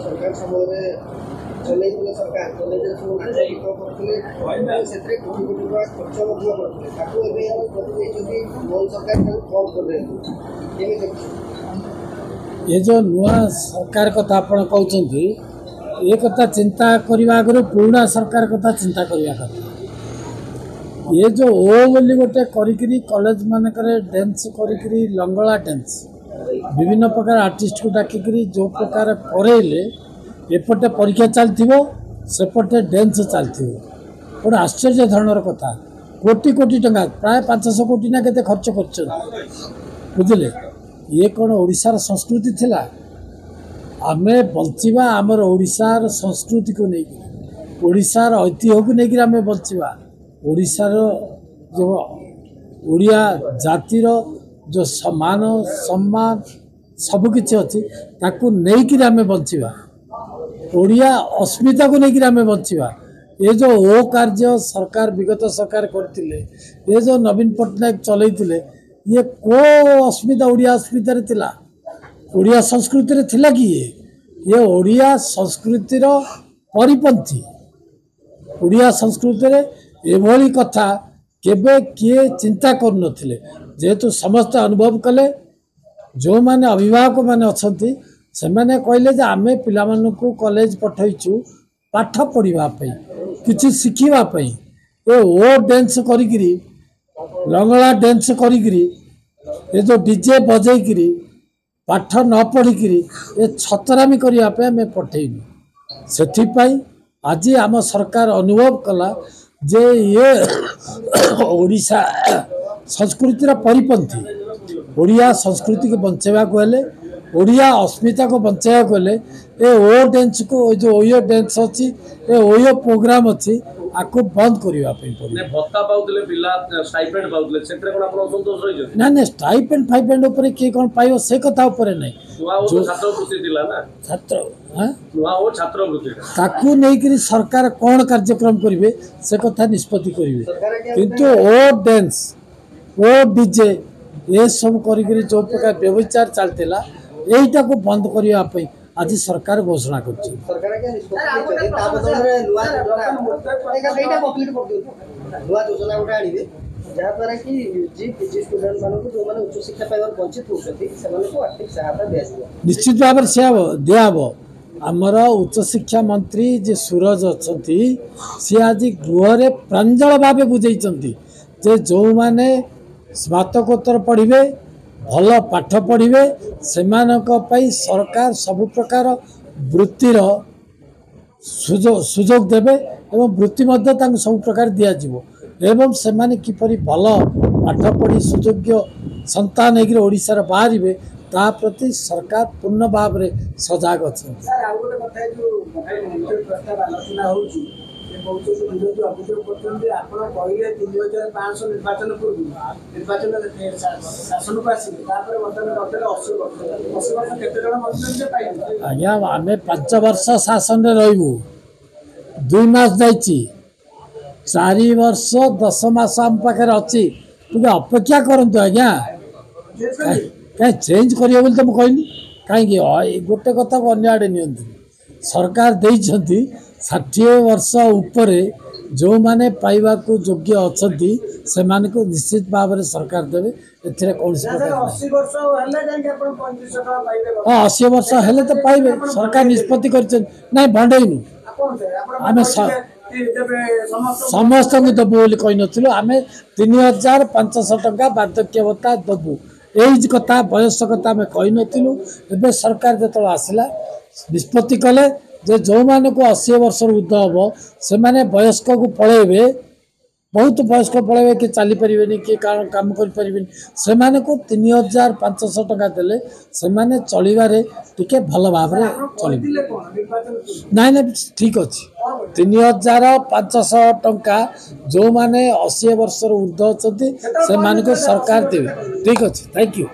सरकार समय चल सरकार चल सब नाच गीत करते कोटी कोटी खर्च करते मोहन सरकार कम कर ये जो नुआ सरकार कथा आप कहते ये कथा चिंता करने आगे पुराना सरकार कथा चिंता करने कथा ये जो ओ बोली गोटे करी कॉलेज मानक डांस करी लंगला डांस विभिन्न प्रकार आर्टिस्ट को डाकिकी जो प्रकार करेले एपटे परीक्षा चलती सेपटे डांस चलती गोटे आश्चर्य धरणर कथा कोटी कोटी टंका प्राय 500 कोटी ना केते खर्च कर बुझे ये कौन ओडिशार संस्कृति थिला आमे बंचिबा आमर ओडिशार संस्कृति को लेकिन ओडिशार ऐतिह्य को लेकिन आमे बंचिबा ओडिशार जो ओडिया जातिर जो समान सम्मान सबकिछि अच्छी ताकू नहीं आमे बंचिबा ओडिया अस्मिता को लेकिन आमे बंचिबा ये जो ओ कार्य सरकार विगत सरकार करथिले ये जो नवीन पट्टनायक चलैथिले ये को अस्मिता ओडिया अस्मिता रे थिला ओडिया संस्कृति रे थिला कि ये ओडिया संस्कृति रो परिपंथी ओडिया संस्कृति रे एभली कथा केबे किए चिंता कर नथिले जेहेतु समस्त अनुभव कले जो माने अभिभावक माने अछंती से माने कहले जे आमे पिला मानकू कॉलेज पठैछु पाठ पढ़िबा पई किछि सिखिबा पई ए ओ डांस करिकरी लंगला डांस करिकरी ये जो डीजे बजेकरी पाठ न पढ़िकी ये छतरामी करने आम पठेनु से आज आम सरकार अनुभव कला जे ये ओडिशा संस्कृतिर परिपंथी ओडिया संस्कृति को बचाइवा हेले ओडिया अस्मिता को बचाइवा हेले ए ओ डांस को जो ओयो डांस अच्छी ए ओयो प्रोग्राम अच्छी आपको बंद करने ना ना स्टाइपेंड फाइपेंड ऊपर किए कौन पाइब से कथा ऊपर नहीं छात्र नहीं सरकार कौन कार्यक्रम करेंगे से कथा निष्पत्ति करेंगे किंतु ओ डांस ओ डीजे ये सब कर जो प्रकार व्यवचार चलता यहीटा को बंद करने आज सरकार घोषणा कर निश्चित भाव से दिहब आमर उच्च शिक्षा मंत्री जे सूरज अच्छा सी आज गृह प्रांजल भाव बुझे जो मैंने स्नातकोत्तर पढ़े भल पाठ पढ़े से सरकार सबु प्रकार वृत्तिर सुजोग देवे एवं वृत्ति सब प्रकार दिज्व एवं से किपरि भल पाठ पढ़ी सुयोग्य संतान होकर ओडिशार बाहर ता प्रति सरकार पूर्ण भाव में सजग अच्छा आज्ञा आम 5 वर्ष शासन रही 2 मास जाइए 4 वर्ष 10 मास आम पाखे अच्छी तुम अपेक्षा करूँ आज्ञा कहीं चेंज करिए बोली तो मुझे कहीं गोटे कथा को अन्य आड़े नि सरकार देइछंती 60 वर्ष उपर जो माने पाइबा को योग्य अच्छा से निश्चित भाव में सरकार देवे कौन हाँ 80 वर्ष हेले तो पाइबे सरकार निष्पत्ति कर भंडेनु आम समस्त देवु बोली कही नु आम 3500 टंका वार्धक्य भत्ता देवु यही कथा बयस कथा आम कही नु सरकार जो आसला निष्पत्ति कले जे जो माने को 80 वर्ष ऊर्ध हम से माने वयस्क को पढ़ेबे बहुत वयस्क पढ़ेबे कि चली परिबेनी कि काम कर परिबेनी से माने को 3500 टंका देले से माने चलिबारे टिके भल भाव रे चलिबे नाइ ना ठीक अछि 3500 टंका जो माने 80 वर्ष ऊर्ध अछंती से माने को सरकार देबे ठीक अछि थैंक यू